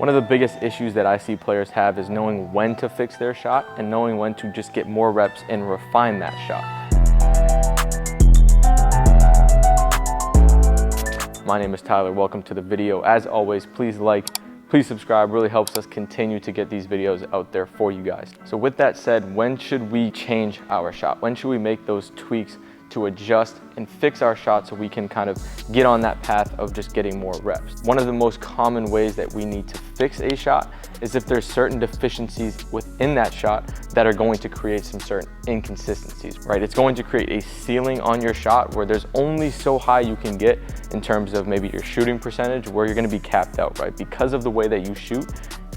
One of the biggest issues that I see players have is knowing when to fix their shot and knowing when to just get more reps and refine that shot. My name is Tyler, welcome to the video. As always, please like, please subscribe, really helps us continue to get these videos out there for you guys. So with that said, when should we change our shot? When should we make those tweaks to adjust and fix our shot so we can kind of get on that path of just getting more reps? One of the most common ways that we need to fix a shot is if there's certain deficiencies within that shot that are going to create some certain inconsistencies, right? It's going to create a ceiling on your shot where there's only so high you can get in terms of maybe your shooting percentage, where you're going to be capped out, right? Because of the way that you shoot,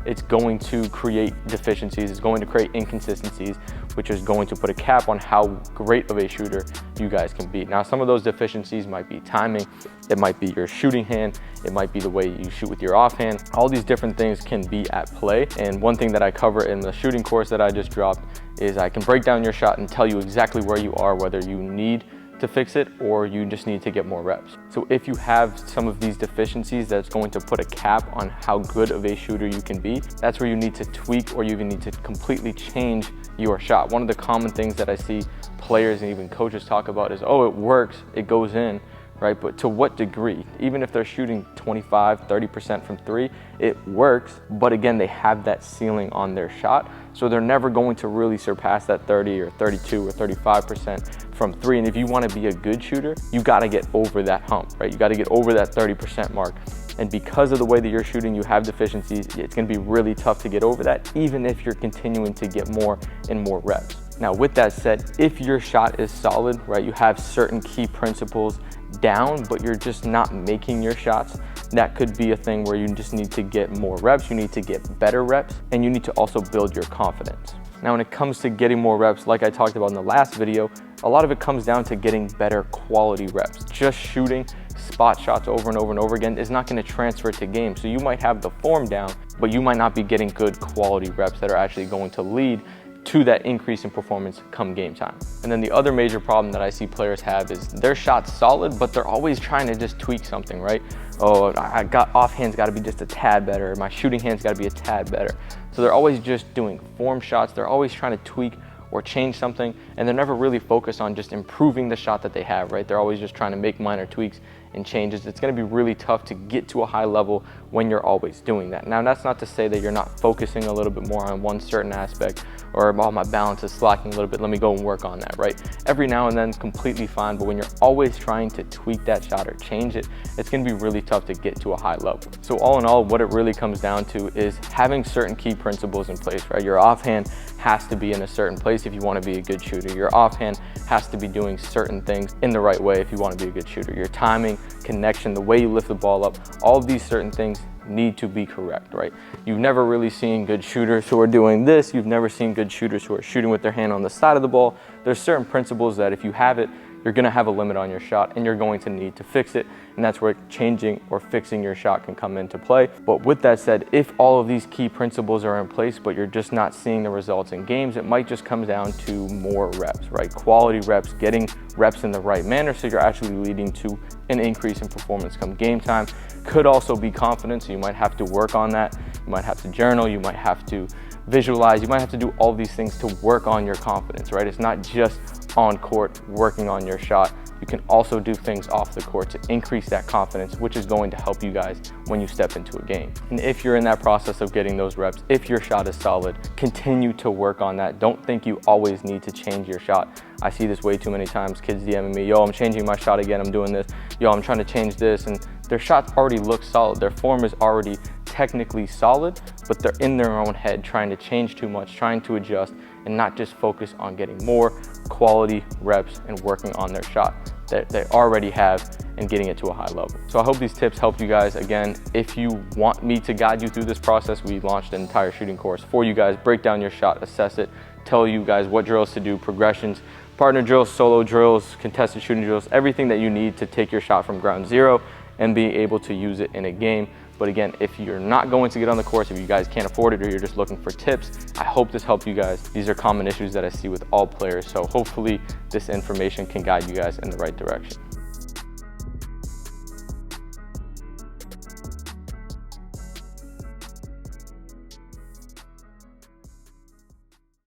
it's going to create deficiencies, it's going to create inconsistencies, which is going to put a cap on how great of a shooter you guys can be. Now, some of those deficiencies might be timing, it might be your shooting hand, it might be the way you shoot with your offhand. All these different things can be at play. And one thing that I cover in the shooting course that I just dropped is I can break down your shot and tell you exactly where you are, whether you need to fix it or you just need to get more reps. So if you have some of these deficiencies that's going to put a cap on how good of a shooter you can be, that's where you need to tweak, or you even need to completely change your shot. One of the common things that I see players and even coaches talk about is, oh, it works, it goes in, right? But to what degree? Even if they're shooting 25, 30% from three, it works, but again, they have that ceiling on their shot, so they're never going to really surpass that 30 or 32 or 35% from three. And if you want to be a good shooter, you got to get over that hump, right? You got to get over that 30% mark. And because of the way that you're shooting, you have deficiencies, it's going to be really tough to get over that, even if you're continuing to get more and more reps. Now, with that said, if your shot is solid, right, you have certain key principles down, but you're just not making your shots, that could be a thing where you just need to get more reps, you need to get better reps, and you need to also build your confidence. Now, when it comes to getting more reps, like I talked about in the last video, a lot of it comes down to getting better quality reps. Just shooting spot shots over and over and over again is not going to transfer to games. So you might have the form down, but you might not be getting good quality reps that are actually going to lead to that increase in performance come game time. And then the other major problem that I see players have is their shot's solid, but they're always trying to just tweak something, right? Oh, I got offhand's got to be just a tad better. My shooting hand's got to be a tad better. So they're always just doing form shots. They're always trying to tweak or change something, and they're never really focused on just improving the shot that they have, right? They're always just trying to make minor tweaks and changes. It's going to be really tough to get to a high level when you're always doing that. Now, that's not to say that you're not focusing a little bit more on one certain aspect, or, oh, my balance is slacking a little bit, let me go and work on that, right? Every now and then, completely fine, but when you're always trying to tweak that shot or change it, it's going to be really tough to get to a high level. So all in all, what it really comes down to is having certain key principles in place, right? Your offhand has to be in a certain place if you want to be a good shooter. Your offhand has to be doing certain things in the right way if you want to be a good shooter. Your timing, connection, the way you lift the ball up, all of these certain things need to be correct, right? You've never really seen good shooters who are doing this. You've never seen good shooters who are shooting with their hand on the side of the ball. There's certain principles that if you have it, you're going to have a limit on your shot and you're going to need to fix it. And that's where changing or fixing your shot can come into play. But with that said, if all of these key principles are in place, but you're just not seeing the results in games, it might just come down to more reps, right? Quality reps, getting reps in the right manner so you're actually leading to an increase in performance come game time. Could also be confidence, so you might have to work on that. You might have to journal, you might have to visualize, you might have to do all these things to work on your confidence, right? It's not just on court working on your shot. You can also do things off the court to increase that confidence, which is going to help you guys when you step into a game. And if you're in that process of getting those reps, if your shot is solid, continue to work on that. Don't think you always need to change your shot. I see this way too many times, kids DMing me, yo, I'm changing my shot again, I'm doing this. Yo, I'm trying to change this, and their shots already look solid. Their form is already technically solid, but they're in their own head trying to change too much, trying to adjust, and not just focus on getting more quality reps and working on their shot that they already have and getting it to a high level. So I hope these tips help you guys. Again, if you want me to guide you through this process, we launched an entire shooting course for you guys. Break down your shot, assess it, tell you guys what drills to do, progressions, partner drills, solo drills, contested shooting drills, everything that you need to take your shot from ground zero and be able to use it in a game. But again, if you're not going to get on the course, if you guys can't afford it or you're just looking for tips, I hope this helped you guys. These are common issues that I see with all players. So hopefully this information can guide you guys in the right direction.